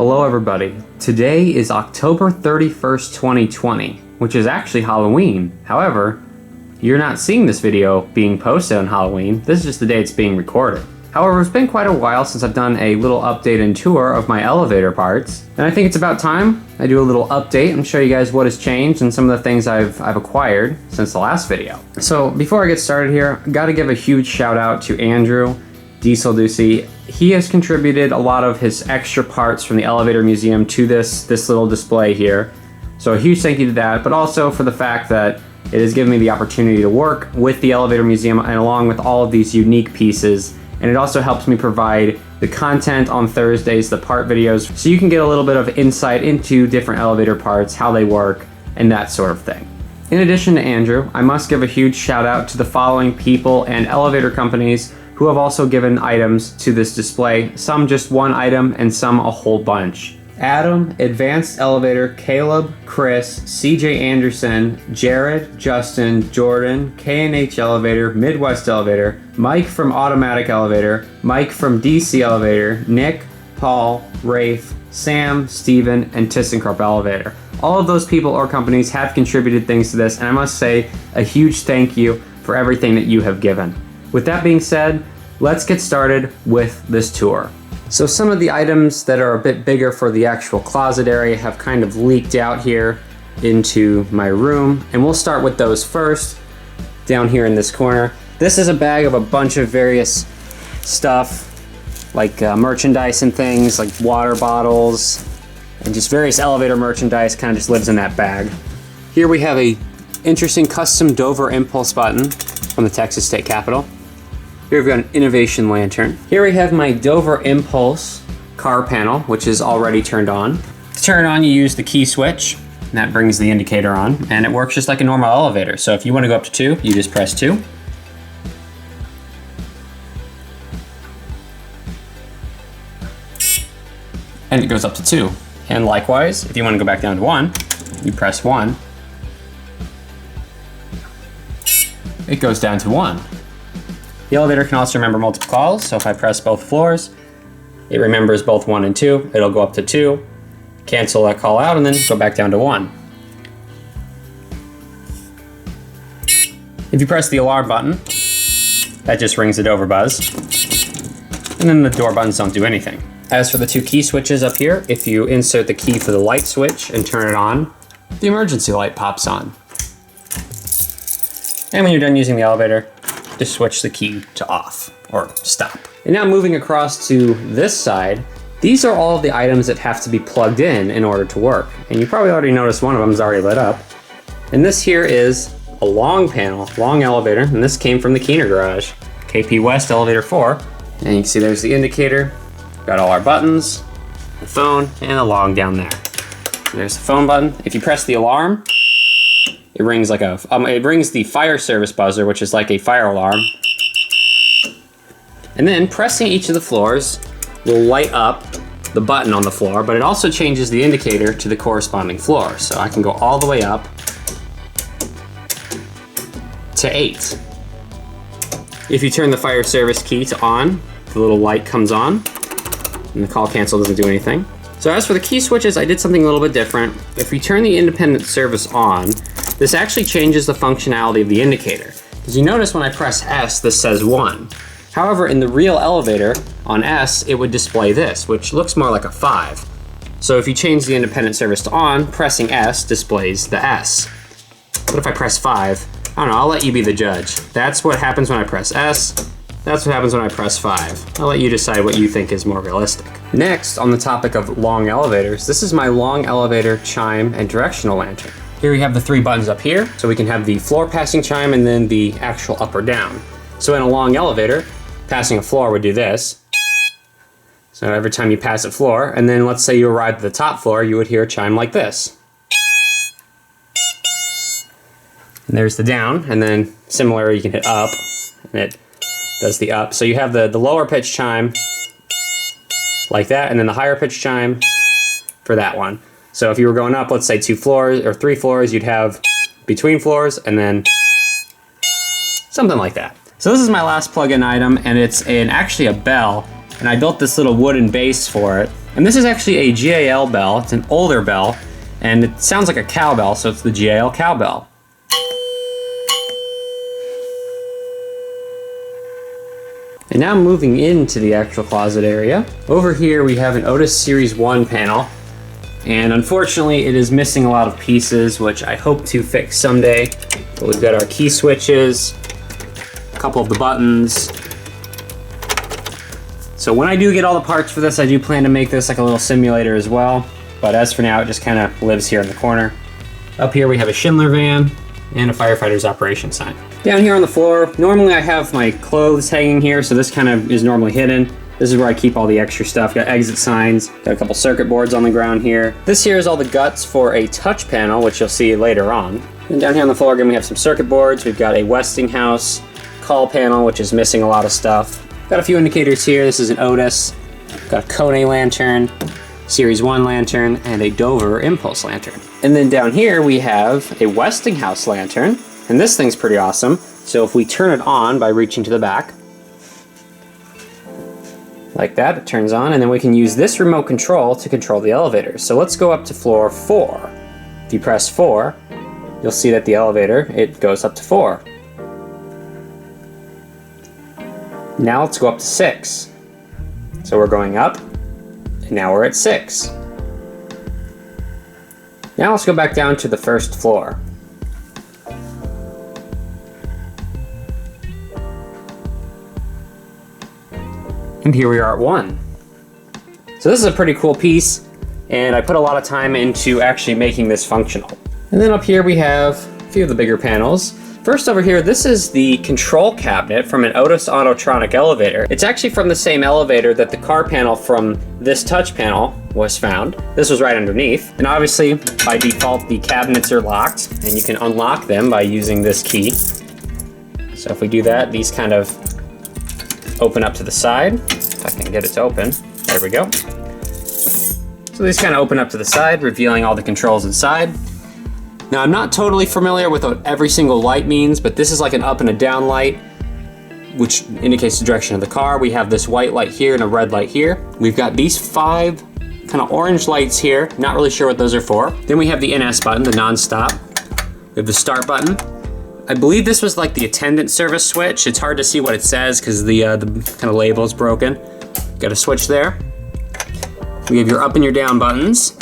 Hello everybody. Today is October 31st, 2020, which is actually Halloween. However, you're not seeing this video being posted on Halloween. This is just the day it's being recorded. However, it's been quite a while since I've done a little update and tour of my elevator parts, and I think it's about time I do a little update and show you guys what has changed and some of the things I've acquired since the last video. So before I get started here, I gotta give a huge shout out to Andrew Diesel Ducey. He has contributed a lot of his extra parts from the elevator museum to this little display here. So a huge thank you to that, but also for the fact that it has given me the opportunity to work with the elevator museum and along with all of these unique pieces. And it also helps me provide the content on Thursdays, the part videos, so you can get a little bit of insight into different elevator parts, how they work, and that sort of thing. In addition to Andrew, I must give a huge shout out to the following people and elevator companies who have also given items to this display, some just one item and some a whole bunch. Adam, Advanced Elevator, Caleb, Chris, CJ Anderson, Jared, Justin, Jordan, K&H Elevator, Midwest Elevator, Mike from Automatic Elevator, Mike from DC Elevator, Nick, Paul, Rafe, Sam, Steven, and ThyssenKrupp Elevator. All of those people or companies have contributed things to this, and I must say a huge thank you for everything that you have given. With that being said, let's get started with this tour. So some of the items that are a bit bigger for the actual closet area have kind of leaked out here into my room, and we'll start with those first, down here in this corner. This is a bag of a bunch of various stuff, like merchandise and things, like water bottles, and just various elevator merchandise kind of just lives in that bag. Here we have a interesting custom Dover impulse button from the Texas State Capitol. Here we've got an innovation lantern. Here we have my Dover Impulse car panel, which is already turned on. To turn it on, you use the key switch, and that brings the indicator on, and it works just like a normal elevator. So if you want to go up to 2, you just press 2. And it goes up to 2. And likewise, if you want to go back down to 1, you press 1. It goes down to 1. The elevator can also remember multiple calls, so if I press both floors, it remembers both 1 and 2. It'll go up to 2, cancel that call out, and then go back down to 1. If you press the alarm button, that just rings the Dover buzz, and then the door buttons don't do anything. As for the 2 key switches up here, if you insert the key for the light switch and turn it on, the emergency light pops on. And when you're done using the elevator, just switch the key to off or stop. And now moving across to this side, these are all of the items that have to be plugged in order to work. And you probably already noticed one of them is already lit up. And this here is a long panel, long elevator, and this came from the Keener garage, KP West Elevator 4. And you can see there's the indicator, got all our buttons, the phone, and the log down there. There's the phone button. If you press the alarm, it rings like it rings the fire service buzzer, which is like a fire alarm. And then pressing each of the floors will light up the button on the floor, but it also changes the indicator to the corresponding floor. So I can go all the way up to 8. If you turn the fire service key to on, the little light comes on, and the call cancel doesn't do anything. So as for the key switches, I did something a little bit different. If we turn the independent service on, this actually changes the functionality of the indicator. As you notice when I press S, this says 1. However, in the real elevator, on S, it would display this, which looks more like a 5. So if you change the independent service to on, pressing S displays the S. But if I press 5, I don't know, I'll let you be the judge. That's what happens when I press S. That's what happens when I press 5. I'll let you decide what you think is more realistic. Next, on the topic of long elevators, this is my long elevator chime and directional lantern. Here we have the 3 buttons up here, so we can have the floor passing chime and then the actual up or down. So in a long elevator, passing a floor would do this. So every time you pass a floor, and then let's say you arrived at the top floor, you would hear a chime like this. And there's the down, and then similarly you can hit up, and it does the up. So you have the lower pitch chime like that, and then the higher pitch chime for that one. So if you were going up, let's say 2 floors or 3 floors, you'd have between floors and then something like that. So this is my last plug-in item, and it's actually a bell, and I built this little wooden base for it. And this is actually a GAL bell. It's an older bell, and it sounds like a cowbell, so it's the GAL cowbell. And now moving into the actual closet area. Over here we have an Otis Series 1 panel, and unfortunately it is missing a lot of pieces, which I hope to fix someday. But we've got our key switches, a couple of the buttons. So when I do get all the parts for this, I do plan to make this like a little simulator as well. But as for now, it just kind of lives here in the corner. Up here we have a Schindler van and a firefighter's operation sign. Down here on the floor, normally I have my clothes hanging here, so this kind of is normally hidden. This is where I keep all the extra stuff. Got exit signs, got a couple circuit boards on the ground here. This here is all the guts for a touch panel, which you'll see later on. And down here on the floor again, we have some circuit boards. We've got a Westinghouse call panel, which is missing a lot of stuff. Got a few indicators here. This is an Otis. Got a Kone lantern, Series 1 lantern, and a Dover impulse lantern. And then down here we have a Westinghouse lantern, and this thing's pretty awesome. So if we turn it on by reaching to the back, like that, it turns on, and then we can use this remote control to control the elevator. So let's go up to floor 4. If you press 4, you'll see that the elevator, it goes up to 4. Now let's go up to 6. So we're going up, and now we're at 6. Now let's go back down to the first floor. And here we are at 1. So this is a pretty cool piece, and I put a lot of time into actually making this functional. And then up here we have a few of the bigger panels. First over here, this is the control cabinet from an Otis autotronic elevator. It's actually from the same elevator that the car panel from this touch panel was found. This was right underneath. And obviously, by default, the cabinets are locked, and you can unlock them by using this key. So if we do that, these kind of open up to the side. If I can get it to open. There we go. So these kind of open up to the side, revealing all the controls inside. Now I'm not totally familiar with what every single light means, but this is like an up and a down light, which indicates the direction of the car. We have this white light here and a red light here. We've got these 5 kind of orange lights here. Not really sure what those are for. Then we have the NS button, the non-stop. We have the start button. I believe this was like the attendant service switch. It's hard to see what it says because the kind of label is broken. Got a switch there. We have your up and your down buttons.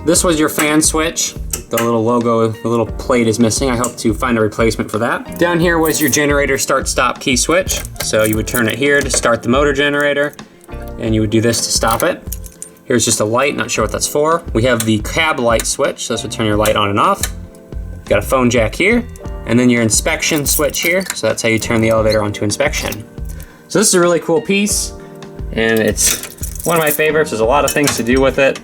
This was your fan switch. The little logo, the little plate is missing. I hope to find a replacement for that. Down here was your generator start-stop key switch. So you would turn it here to start the motor generator, and you would do this to stop it. Here's just a light, not sure what that's for. We have the cab light switch. So this would turn your light on and off. Got a phone jack here. And then your inspection switch here, so that's how you turn the elevator onto inspection. So this is a really cool piece, and it's one of my favorites. There's a lot of things to do with it.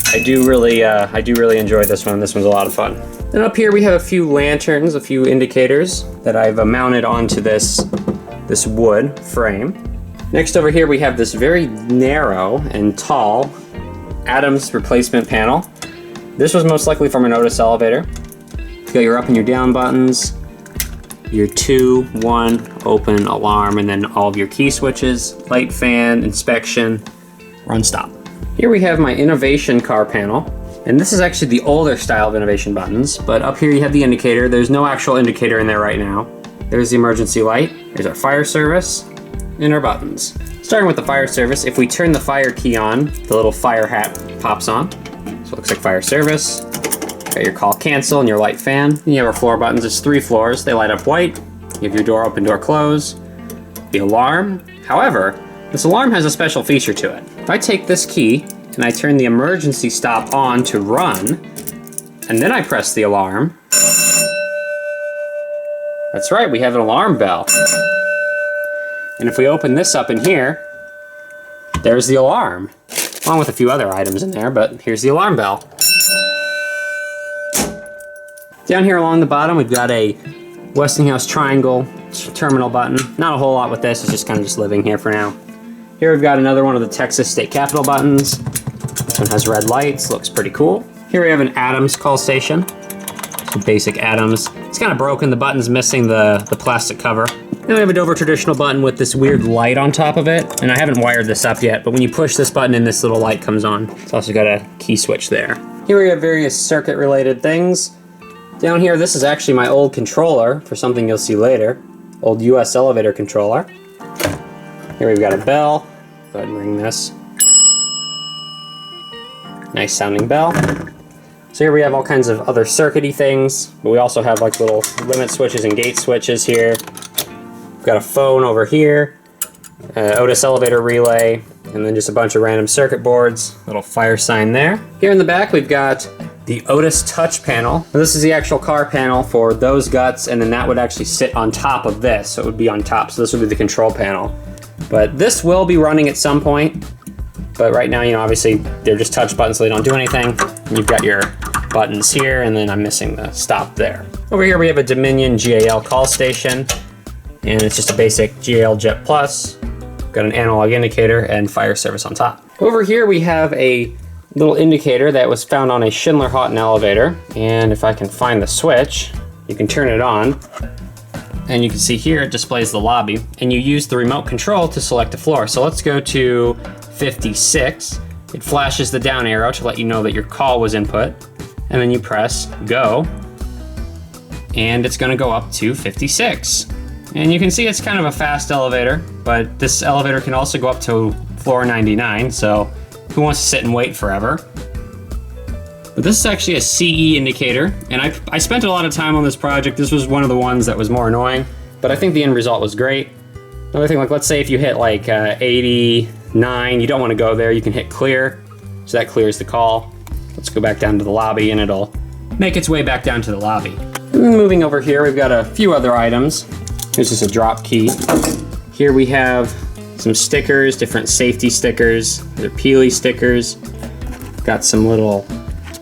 I do really enjoy this one. This one's a lot of fun. And up here we have a few lanterns, a few indicators that I've mounted onto this wood frame. Next over here we have this very narrow and tall Adams replacement panel. This was most likely from an Otis elevator. You got your up and your down buttons, your 2, 1, open, alarm, and then all of your key switches, light, fan, inspection, run, stop. Here we have my innovation car panel, and this is actually the older style of innovation buttons, but up here you have the indicator. There's no actual indicator in there right now. There's the emergency light, here's our fire service, and our buttons. Starting with the fire service, if we turn the fire key on, the little fire hat pops on. So it looks like fire service. Got your call cancel and your light fan. And you have our floor buttons. It's 3 floors. They light up white. You have your door open, door close. The alarm. However, this alarm has a special feature to it. If I take this key and I turn the emergency stop on to run, and then I press the alarm, that's right, we have an alarm bell. And if we open this up in here, there's the alarm, along with a few other items in there, but here's the alarm bell. Down here along the bottom, we've got a Westinghouse triangle terminal button. Not a whole lot with this, it's just kind of just living here for now. Here we've got another one of the Texas State Capitol buttons. This one has red lights, looks pretty cool. Here we have an Adams call station. Some basic Adams. It's kind of broken, the button's missing the plastic cover. Then we have a Dover traditional button with this weird light on top of it, and I haven't wired this up yet, but when you push this button in, this little light comes on. It's also got a key switch there. Here we have various circuit-related things. Down here, this is actually my old controller for something you'll see later. Old US elevator controller. Here we've got a bell. Go ahead and ring this. Nice sounding bell. So here we have all kinds of other circuity things, but we also have like little limit switches and gate switches here. We've got a phone over here, Otis elevator relay, and then just a bunch of random circuit boards. Little fire sign there. Here in the back we've got the Otis touch panel. Now, this is the actual car panel for those guts, and then that would actually sit on top of this, so it would be on top. So this would be the control panel. But this will be running at some point. But right now, you know, obviously they're just touch buttons, so they don't do anything. And you've got your buttons here, and then I'm missing the stop there. Over here we have a Dominion GAL call station, and it's just a basic GAL Jet Plus. Got an analog indicator and fire service on top. Over here we have a little indicator that was found on a Schindler Houghton elevator, and if I can find the switch, you can turn it on, and you can see here it displays the lobby, and you use the remote control to select a floor. So let's go to 56. It flashes the down arrow to let you know that your call was input, and then you press go, and it's going to go up to 56. And you can see it's kind of a fast elevator, but this elevator can also go up to floor 99, so who wants to sit and wait forever? But this is actually a CE indicator, and I spent a lot of time on this project. This was one of the ones that was more annoying, but I think the end result was great. Another thing, like let's say if you hit like 89, you don't want to go there, you can hit clear, so that clears the call. Let's go back down to the lobby, and it'll make its way back down to the lobby. And then moving over here, we've got a few other items. Here's just a drop key. Here we have some stickers, different safety stickers. They're Peely stickers. Got some little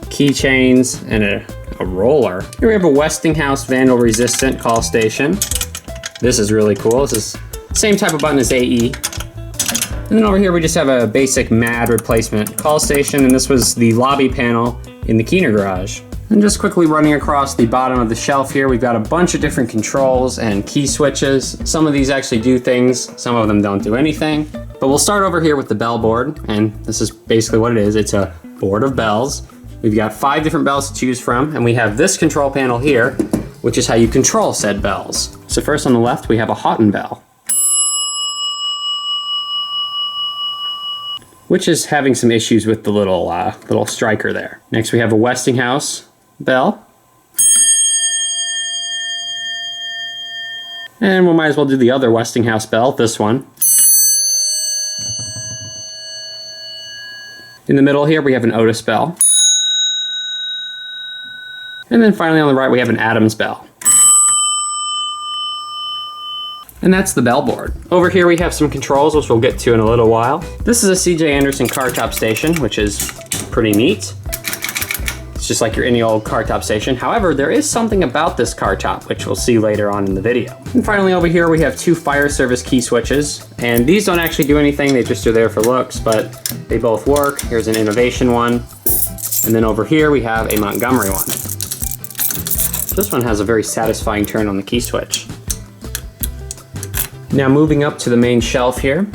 keychains and a roller. Here we have a Westinghouse vandal resistant call station. This is really cool. This is the same type of button as AE. And then over here we just have a basic MAD replacement call station, and this was the lobby panel in the Keener garage. And just quickly running across the bottom of the shelf here, we've got a bunch of different controls and key switches. Some of these actually do things, some of them don't do anything. But we'll start over here with the bell board, and this is basically what it is. It's a board of bells. We've got 5 different bells to choose from, and we have this control panel here, which is how you control said bells. So first on the left, we have a Houghton bell, which is having some issues with the little striker there. Next we have a Westinghouse bell. And we might as well do the other Westinghouse bell, this one. In the middle here we have an Otis bell. And then finally on the right we have an Adams bell. And that's the bell board. Over here we have some controls, which we'll get to in a little while. This is a C.J. Anderson car top station, which is pretty neat. It's just like your any old car top station. However, there is something about this car top, which we'll see later on in the video. And finally over here we have 2 fire service key switches. And these don't actually do anything, they just are there for looks, but they both work. Here's an Innovation one. And then over here we have a Montgomery one. This one has a very satisfying turn on the key switch. Now moving up to the main shelf here,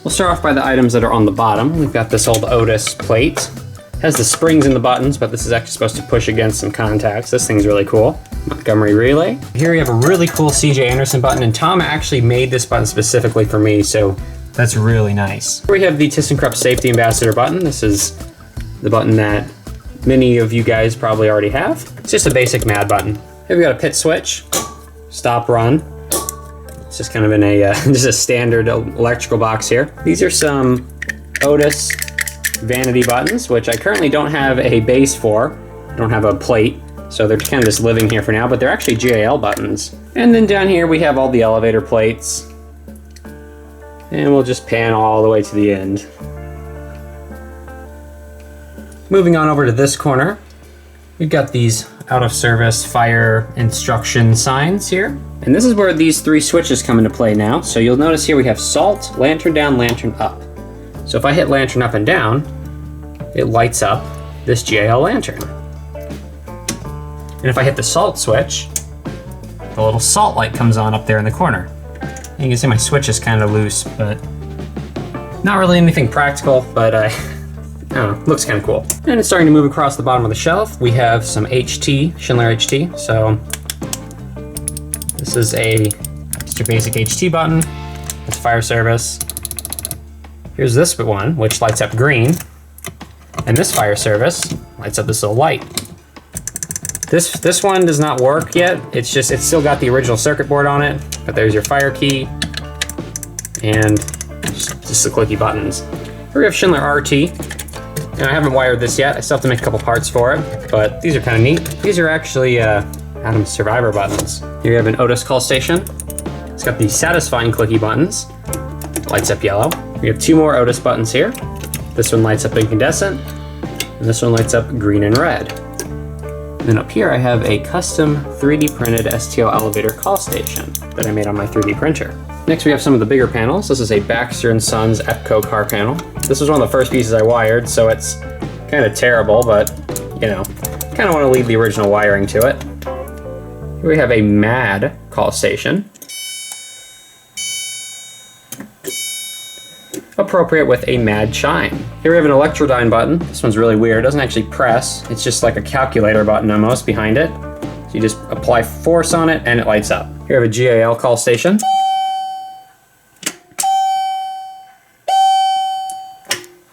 we'll start off by the items that are on the bottom. We've got this old Otis plate. It has the springs in the buttons, but this is actually supposed to push against some contacts. This thing's really cool. Montgomery relay. Here we have a really cool C.J. Anderson button, and Tom actually made this button specifically for me, so that's really nice. Here we have the ThyssenKrupp Safety Ambassador button. This is the button that many of you guys probably already have. It's just a basic MAD button. Here we got a pit switch, stop run. It's just kind of in a just a standard electrical box here. These are some Otis vanity buttons, which I currently don't have a base for. I don't have a plate, so they're kind of just living here for now, but they're actually GAL buttons. And then down here we have all the elevator plates. And we'll just pan all the way to the end. Moving on over to this corner, we've got these out of service fire instruction signs here. And this is where these 3 switches come into play now. So you'll notice here we have salt, lantern down, lantern up. So if I hit lantern up and down, it lights up this GAL lantern. And if I hit the salt switch, the little salt light comes on up there in the corner. You can see my switch is kind of loose, but not really anything practical, but I don't know, looks kind of cool. And it's starting to move across the bottom of the shelf. We have some HT, Schindler HT. So this is just your basic HT button. It's fire service. Here's this one, which lights up green. And this fire service lights up this little light. This one does not work yet. It's still got the original circuit board on it, but there's your fire key and just the clicky buttons. Here we have Schindler RT, and I haven't wired this yet. I still have to make a couple parts for it, but these are kind of neat. These are actually Adam's Survivor buttons. Here we have an Otis call station. It's got the satisfying clicky buttons. Lights up yellow. We have 2 more Otis buttons here. This one lights up incandescent, and this one lights up green and red. And then up here I have a custom 3D printed STL elevator call station that I made on my 3D printer. Next we have some of the bigger panels. This is a Baxter & Sons EPCO car panel. This was one of the first pieces I wired, so it's kind of terrible, but you know, kind of want to leave the original wiring to it. Here we have a MAD call station. Appropriate with a MAD chime. Here we have an Electrodyne button. This one's really weird. It doesn't actually press. It's just like a calculator button almost behind it. So you just apply force on it and it lights up. Here we have a GAL call station.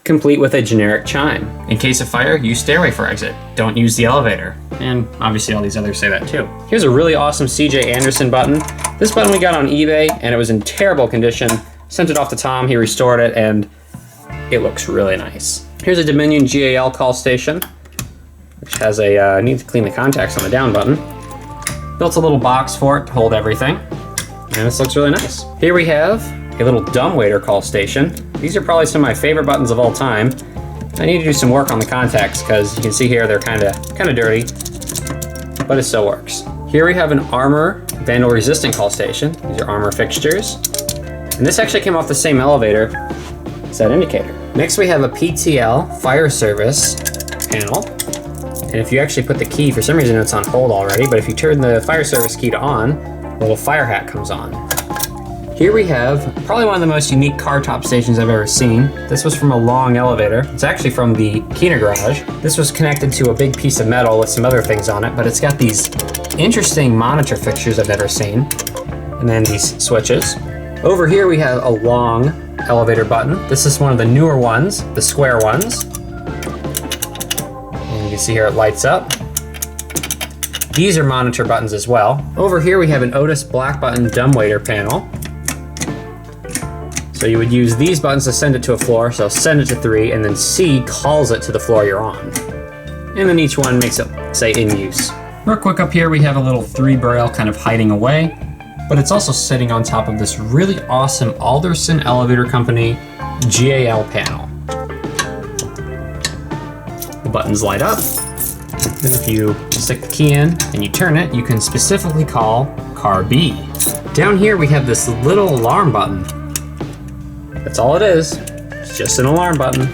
Complete with a generic chime. In case of fire, use stairway for exit. Don't use the elevator. And obviously all these others say that too. Here's a really awesome CJ Anderson button. This button we got on eBay and it was in terrible condition. Sent it off to Tom, he restored it, and it looks really nice. Here's a Dominion GAL call station, which has a, need to clean the contacts on the down button. Built a little box for it to hold everything, and this looks really nice. Here we have a little dumbwaiter call station. These are probably some of my favorite buttons of all time. I need to do some work on the contacts, because you can see here they're kind of dirty, but it still works. Here we have an Armor vandal resistant call station. These are Armor fixtures. And this actually came off the same elevator as that indicator. Next we have a PTL fire service panel. And if you actually put the key, for some reason it's on hold already, but if you turn the fire service key to on, a little fire hat comes on. Here we have probably one of the most unique car top stations I've ever seen. This was from a long elevator. It's actually from the Keener garage. This was connected to a big piece of metal with some other things on it, but it's got these interesting monitor fixtures I've never seen. And then these switches. Over here we have a long elevator button. This is one of the newer ones, the square ones. And you can see here it lights up. These are monitor buttons as well. Over here we have an Otis black button dumbwaiter panel. So you would use these buttons to send it to a floor, so send it to 3, and then C calls it to the floor you're on. And then each one makes it say in use. Real quick up here we have a little 3 braille kind of hiding away. But it's also sitting on top of this really awesome Alderson Elevator Company GAL panel. The buttons light up. Then if you stick the key in and you turn it, you can specifically call car B. Down here we have this little alarm button. That's all it is. It's just an alarm button.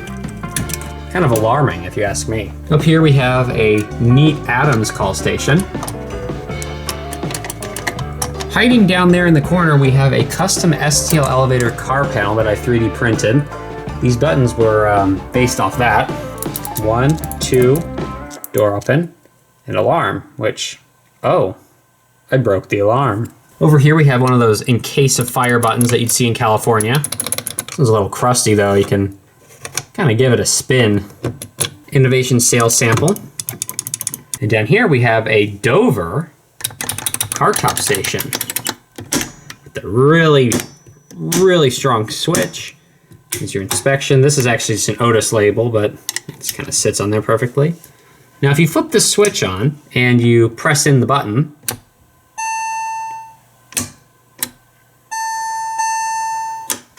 Kind of alarming if you ask me. Up here we have a neat Adams call station. Hiding down there in the corner, we have a custom STL elevator car panel that I 3D printed. These buttons were based off that. 1, 2, door open, and alarm, which, oh, I broke the alarm. Over here we have one of those in case of fire buttons that you'd see in California. This one's a little crusty though, you can kind of give it a spin. Innovation sales sample. And down here we have a Dover car top station with a really, really strong switch. Here's your inspection. This is actually just an Otis label, but it just kind of sits on there perfectly. Now, if you flip this switch on and you press in the button,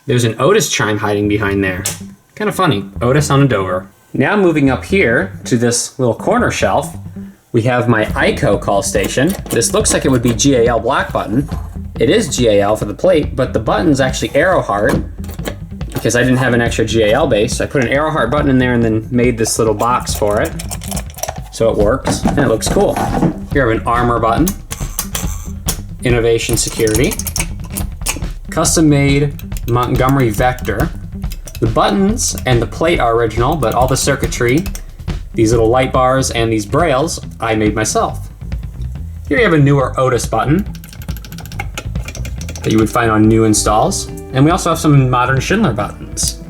there's an Otis chime hiding behind there. Kind of funny, Otis on a Dover. Now moving up here to this little corner shelf, we have my ICO call station. This looks like it would be GAL black button. It is GAL for the plate, but the button's actually arrow hard because I didn't have an extra GAL base. So I put an arrow hard button in there and then made this little box for it. So it works and it looks cool. Here we have an armor button, innovation security, custom-made Montgomery Vector. The buttons and the plate are original, but all the circuitry, these little light bars and these brails, I made myself. Here you have a newer Otis button that you would find on new installs. And we also have some modern Schindler buttons,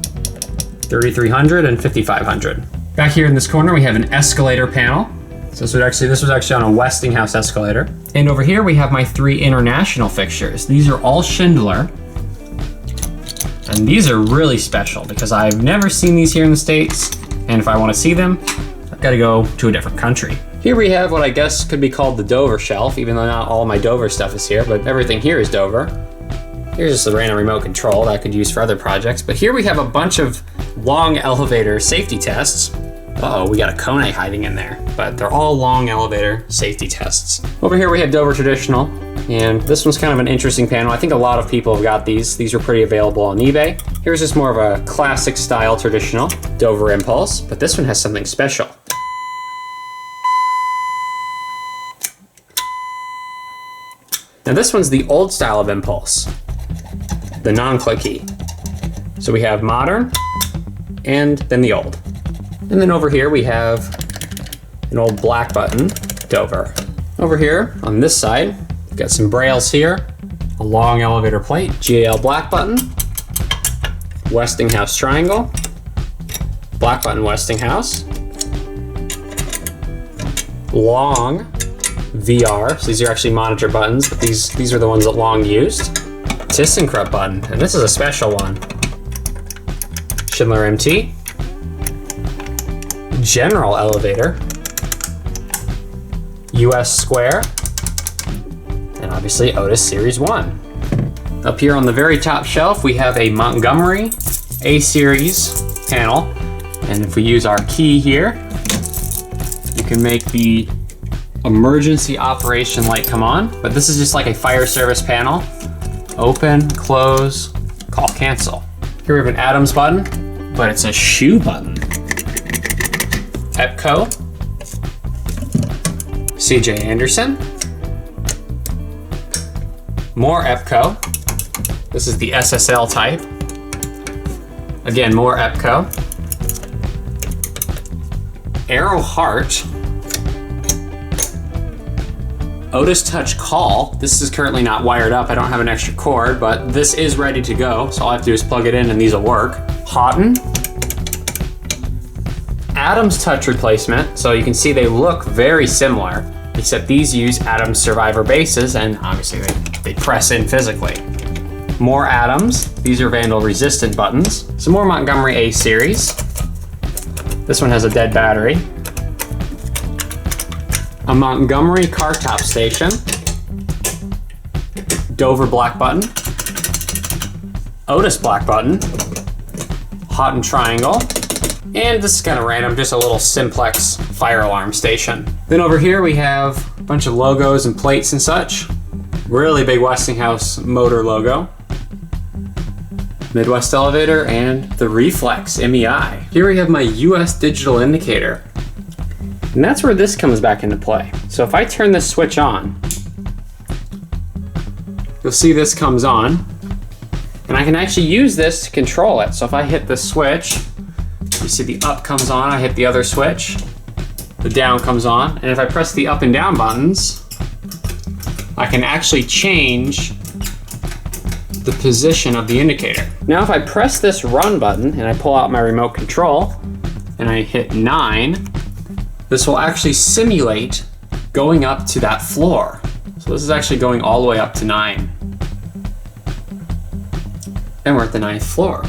3300 and 5500. Back here in this corner, we have an escalator panel. So this was actually on a Westinghouse escalator. And over here, we have my 3 international fixtures. These are all Schindler. And these are really special because I've never seen these here in the States. And if I want to see them, I've got to go to a different country. Here we have what I guess could be called the Dover shelf, even though not all my Dover stuff is here, but everything here is Dover. Here's just the random remote control that I could use for other projects. But here we have a bunch of long elevator safety tests. Uh-oh, we got a Kone hiding in there, but they're all long elevator safety tests. Over here we have Dover Traditional, and this one's kind of an interesting panel. I think a lot of people have got these. These are pretty available on eBay. Here's just more of a classic style traditional Dover Impulse, but this one has something special. Now this one's the old style of Impulse, the non-clicky. So we have modern, and then the old. And then over here we have an old black button, Dover. Over here on this side, we've got some brails here, a long elevator plate, GAL black button, Westinghouse triangle, black button Westinghouse, long VR, so these are actually monitor buttons, but these are the ones that Long used. ThyssenKrupp button, and this is a special one. Schindler MT, General elevator, US Square, and obviously Otis Series 1. Up here on the very top shelf, we have a Montgomery A-Series panel, and if we use our key here, you can make the emergency operation light come on, but this is just like a fire service panel. Open, close, call, cancel. Here we have an Adams button, but it's a shoe button. Epco, CJ Anderson, more Epco. This is the SSL type. Again, more Epco. Arrow Heart, Otis Touch Call. This is currently not wired up. I don't have an extra cord, but this is ready to go. So all I have to do is plug it in and these will work. Houghton, Adams Touch replacement. So you can see they look very similar, except these use Adams Survivor bases and obviously they press in physically. More Adams. These are vandal resistant buttons. Some more Montgomery A series. This one has a dead battery. A Montgomery car top station. Dover black button. Otis black button. Houghton triangle. And this is kind of random, just a little simplex fire alarm station. Then over here we have a bunch of logos and plates and such. Really big Westinghouse motor logo. Midwest elevator and the Reflex MEI. Here we have my US digital indicator. And that's where this comes back into play. So if I turn this switch on, you'll see this comes on. And I can actually use this to control it. So if I hit the switch, you see the up comes on, I hit the other switch, the down comes on. And if I press the up and down buttons, I can actually change the position of the indicator. Now if I press this run button and I pull out my remote control and I hit 9, this will actually simulate going up to that floor. So this is actually going all the way up to 9. And we're at the 9th floor.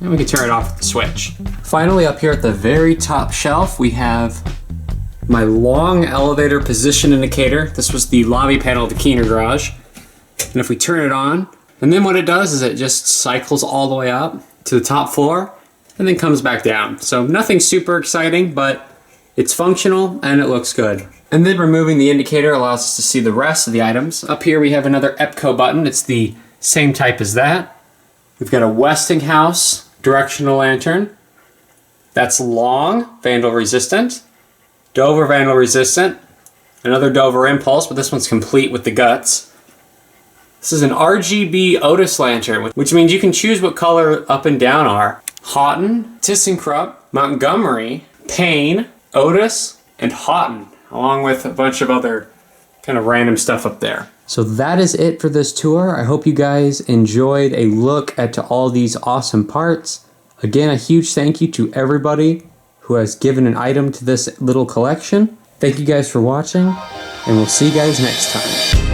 And we can turn it off with the switch. Finally, up here at the very top shelf, we have my long elevator position indicator. This was the lobby panel of the Keener garage. And if we turn it on, and then what it does is it just cycles all the way up to the top floor and then comes back down. So nothing super exciting, but it's functional and it looks good. And then removing the indicator allows us to see the rest of the items. Up here we have another Epco button. It's the same type as that. We've got a Westinghouse directional lantern. That's long, vandal resistant. Dover vandal resistant. Another Dover Impulse, but this one's complete with the guts. This is an RGB Otis lantern, which means you can choose what color up and down are. Houghton, ThyssenKrupp, Montgomery, Payne, Otis, and Houghton, along with a bunch of other kind of random stuff up there. So that is it for this tour. I hope you guys enjoyed a look at all these awesome parts. Again, a huge thank you to everybody who has given an item to this little collection. Thank you guys for watching, and we'll see you guys next time.